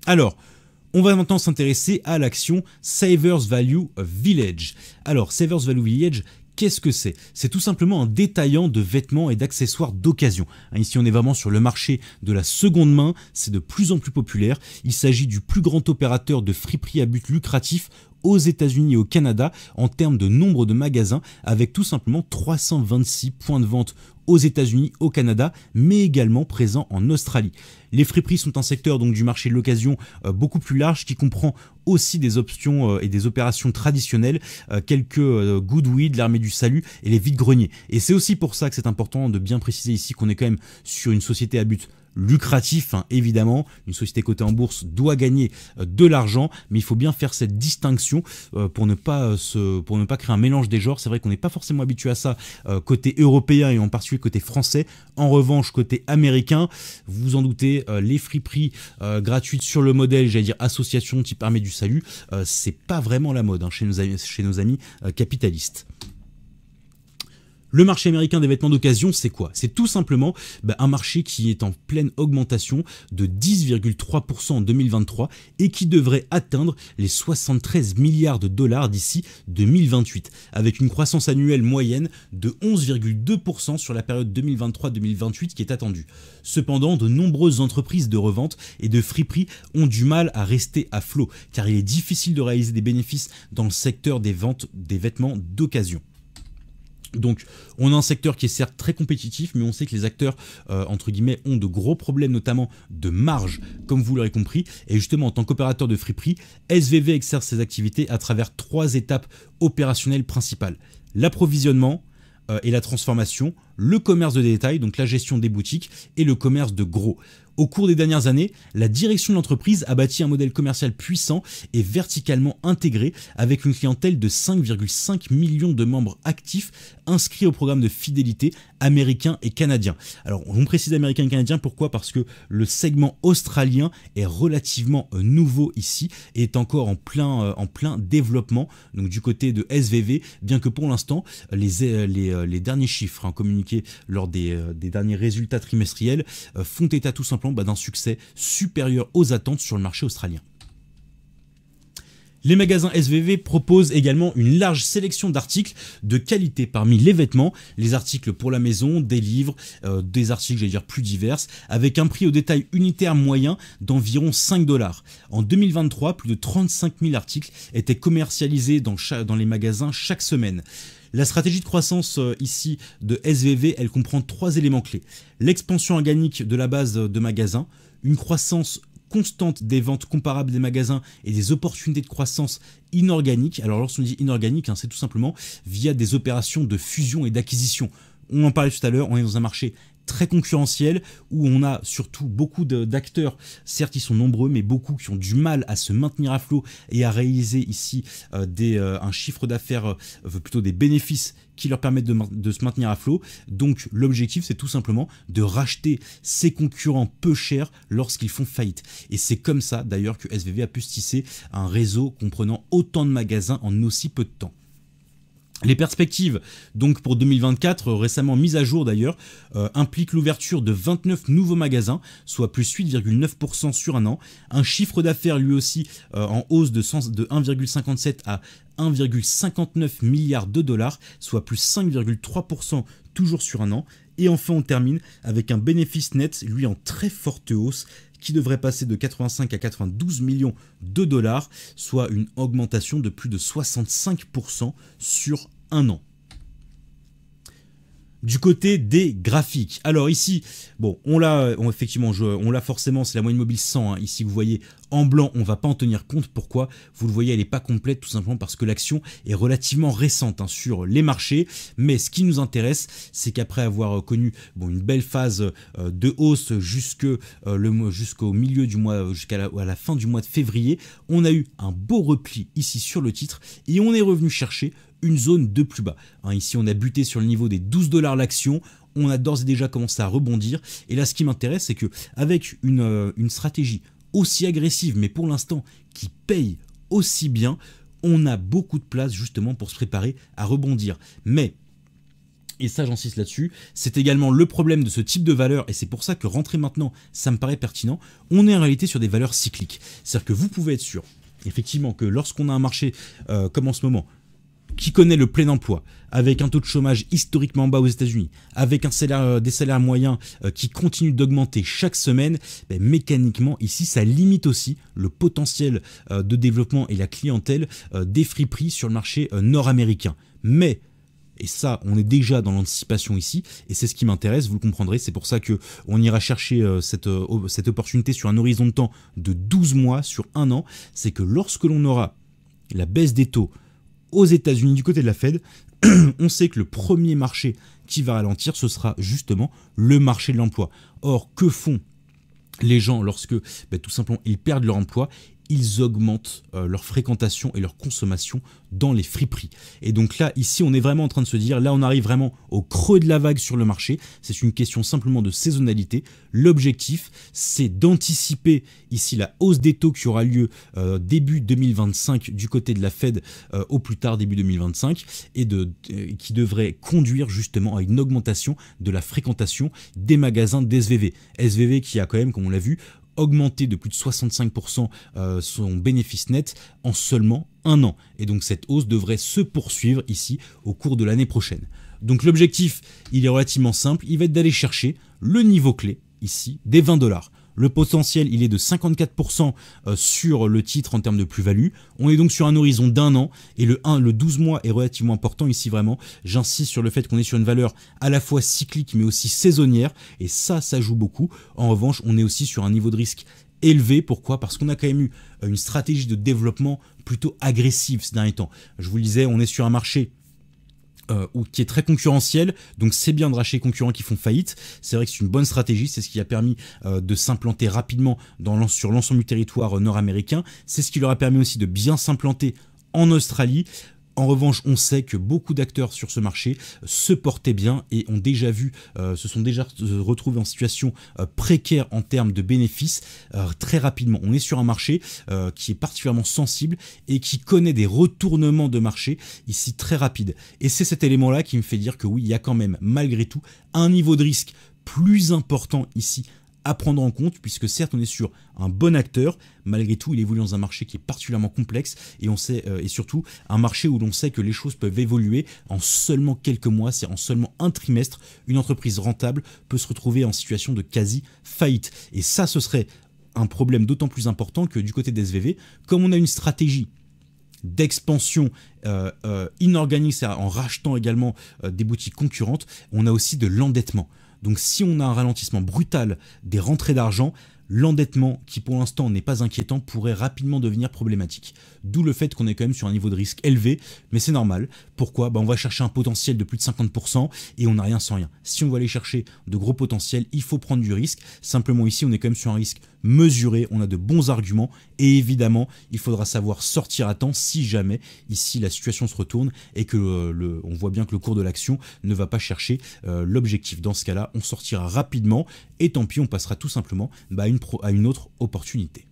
Alors, on va maintenant s'intéresser à l'action Savers Value Village. Alors, Savers Value Village, qu'est-ce que c'est? C'est tout simplement un détaillant de vêtements et d'accessoires d'occasion. Ici, on est vraiment sur le marché de la seconde main, c'est de plus en plus populaire. Il s'agit du plus grand opérateur de friperie à but lucratif aux États-Unis et au Canada en termes de nombre de magasins, avec tout simplement 326 points de vente aux États-Unis, au Canada, mais également présents en Australie. Les friperies sont un secteur donc du marché de l'occasion beaucoup plus large qui comprend aussi des options et des opérations traditionnelles, quelques Goodwill, l'Armée du Salut et les vides-greniers. Et c'est aussi pour ça que c'est important de bien préciser ici qu'on est quand même sur une société à but lucratif, hein, évidemment. Une société cotée en bourse doit gagner de l'argent, mais il faut bien faire cette distinction pour ne pas créer un mélange des genres. C'est vrai qu'on n'est pas forcément habitué à ça côté européen et en particulier côté français. En revanche, côté américain, vous vous en doutez, les friperies gratuites sur le modèle, j'allais dire association type Armée du Salut, c'est pas vraiment la mode hein, chez nos amis capitalistes. Le marché américain des vêtements d'occasion, c'est quoi? C'est tout simplement un marché qui est en pleine augmentation de 10,3% en 2023 et qui devrait atteindre les 73 milliards de dollars d'ici 2028, avec une croissance annuelle moyenne de 11,2% sur la période 2023-2028 qui est attendue. Cependant, de nombreuses entreprises de revente et de friperies ont du mal à rester à flot, car il est difficile de réaliser des bénéfices dans le secteur des ventes des vêtements d'occasion. Donc on a un secteur qui est certes très compétitif, mais on sait que les acteurs entre guillemets ont de gros problèmes, notamment de marge, comme vous l'aurez compris. Et justement, en tant qu'opérateur de friperie, SVV exerce ses activités à travers 3 étapes opérationnelles principales: l'approvisionnement et la transformation, le commerce de détail, donc la gestion des boutiques, et le commerce de gros. Au cours des dernières années, la direction de l'entreprise a bâti un modèle commercial puissant et verticalement intégré, avec une clientèle de 5,5 millions de membres actifs inscrits au programme de fidélité américain et canadien. Alors on précise américain et canadien, pourquoi? Parce que le segment australien est relativement nouveau ici et est encore en plein développement, donc du côté de SVV, bien que pour l'instant les derniers chiffres communiqués lors des derniers résultats trimestriels font état tout simplement d'un succès supérieur aux attentes sur le marché australien. Les magasins SVV proposent également une large sélection d'articles de qualité parmi les vêtements, les articles pour la maison, des livres, des articles j'allais dire plus divers, avec un prix au détail unitaire moyen d'environ 5 $. En 2023, plus de 35 000 articles étaient commercialisés dans les magasins chaque semaine. La stratégie de croissance ici de SVV, elle comprend 3 éléments clés: l'expansion organique de la base de magasins, une croissance constante des ventes comparables des magasins et des opportunités de croissance inorganiques. Alors lorsqu'on dit inorganique, c'est tout simplement via des opérations de fusion et d'acquisition. On en parlait tout à l'heure, on est dans un marché très concurrentiel où on a surtout beaucoup d'acteurs, certes ils sont nombreux, mais beaucoup qui ont du mal à se maintenir à flot et à réaliser ici un chiffre d'affaires, plutôt des bénéfices qui leur permettent de se maintenir à flot. Donc l'objectif, c'est tout simplement de racheter ces concurrents peu chers lorsqu'ils font faillite. Et c'est comme ça d'ailleurs que SVV a pu se tisser un réseau comprenant autant de magasins en aussi peu de temps. Les perspectives donc pour 2024, récemment mises à jour d'ailleurs, impliquent l'ouverture de 29 nouveaux magasins, soit plus 8,9% sur un an, un chiffre d'affaires lui aussi en hausse de 1,57 à 1,59 milliard de dollars, soit plus 5,3% toujours sur un an. Et enfin on termine avec un bénéfice net lui en très forte hausse, qui devrait passer de 85 à 92 millions de dollars, soit une augmentation de plus de 65% sur un an. Du côté des graphiques, alors ici, bon, on l'a forcément, c'est la moyenne mobile 100, ici vous voyez en blanc, on ne va pas en tenir compte. Pourquoi? Vous le voyez, elle n'est pas complète, tout simplement parce que l'action est relativement récente sur les marchés, mais ce qui nous intéresse, c'est qu'après avoir connu une belle phase de hausse jusqu'au milieu du mois, jusqu'à la fin du mois de février, on a eu un beau repli ici sur le titre et on est revenu chercher une zone de plus bas. Ici, on a buté sur le niveau des 12 $ l'action. On a d'ores et déjà commencé à rebondir. Et là, ce qui m'intéresse, c'est que avec une stratégie aussi agressive, mais pour l'instant qui paye aussi bien, on a beaucoup de place justement pour se préparer à rebondir. Mais Et ça, j'insiste là-dessus, c'est également le problème de ce type de valeur, et c'est pour ça que rentrer maintenant, ça me paraît pertinent. On est en réalité sur des valeurs cycliques. C'est-à-dire que vous pouvez être sûr, effectivement, que lorsqu'on a un marché comme en ce moment, qui connaît le plein emploi, avec un taux de chômage historiquement bas aux États-Unis, avec des salaires moyens qui continuent d'augmenter chaque semaine, mécaniquement, ici, ça limite aussi le potentiel de développement et la clientèle des friperies sur le marché nord-américain. Mais et ça, on est déjà dans l'anticipation ici, et c'est ce qui m'intéresse, vous le comprendrez, c'est pour ça qu'on ira chercher cette opportunité sur un horizon de temps de 12 mois, sur un an, c'est que lorsque l'on aura la baisse des taux aux États-Unis du côté de la Fed, on sait que le premier marché qui va ralentir, ce sera justement le marché de l'emploi. Or, que font les gens lorsque, tout simplement, ils perdent leur emploi? Ils augmentent leur fréquentation et leur consommation dans les friperies. Et donc là, ici, on est vraiment en train de se dire, là, on arrive vraiment au creux de la vague sur le marché. C'est une question simplement de saisonnalité. L'objectif, c'est d'anticiper ici la hausse des taux qui aura lieu début 2025 du côté de la Fed, au plus tard début 2025, et qui devrait conduire justement à une augmentation de la fréquentation des magasins d'SVV. SVV qui a quand même, comme on l'a vu, augmenté de plus de 65% son bénéfice net en seulement un an. Et donc cette hausse devrait se poursuivre ici au cours de l'année prochaine. Donc l'objectif, il est relativement simple, il va être d'aller chercher le niveau clé ici des 20 $. Le potentiel, il est de 54% sur le titre en termes de plus-value. On est donc sur un horizon d'un an et le 12 mois est relativement important ici vraiment. J'insiste sur le fait qu'on est sur une valeur à la fois cyclique mais aussi saisonnière et ça joue beaucoup. En revanche, on est aussi sur un niveau de risque élevé. Pourquoi? Parce qu'on a quand même eu une stratégie de développement plutôt agressive ces derniers temps. Je vous le disais, on est sur un marché qui est très concurrentiel, donc c'est bien de racheter les concurrents qui font faillite. C'est vrai que c'est une bonne stratégie, c'est ce qui a permis de s'implanter rapidement sur l'ensemble du territoire nord-américain. C'est ce qui leur a permis aussi de bien s'implanter en Australie. En revanche, on sait que beaucoup d'acteurs sur ce marché se portaient bien et ont déjà vu, se sont déjà retrouvés en situation précaire en termes de bénéfices très rapidement. On est sur un marché qui est particulièrement sensible et qui connaît des retournements de marché ici très rapides. Et c'est cet élément-là qui me fait dire que oui, il y a quand même malgré tout un niveau de risque plus important ici à prendre en compte, puisque certes on est sur un bon acteur, malgré tout il évolue dans un marché qui est particulièrement complexe et on sait et surtout un marché où l'on sait que les choses peuvent évoluer en seulement quelques mois, c'est en seulement un trimestre, une entreprise rentable peut se retrouver en situation de quasi faillite. Et ça, ce serait un problème d'autant plus important que du côté des SVV, comme on a une stratégie d'expansion inorganique, c'est-à-dire en rachetant également des boutiques concurrentes, on a aussi de l'endettement. Donc si on a un ralentissement brutal des rentrées d'argent, l'endettement, qui pour l'instant n'est pas inquiétant, pourrait rapidement devenir problématique. D'où le fait qu'on est quand même sur un niveau de risque élevé, mais c'est normal. Pourquoi? On va chercher un potentiel de plus de 50% et on n'a rien sans rien. Si on va aller chercher de gros potentiels, il faut prendre du risque. Simplement ici, on est quand même sur un risque mesuré, on a de bons arguments et évidemment, il faudra savoir sortir à temps si jamais ici la situation se retourne et que on voit bien que le cours de l'action ne va pas chercher l'objectif. Dans ce cas-là, on sortira rapidement et tant pis, on passera tout simplement à une autre opportunité.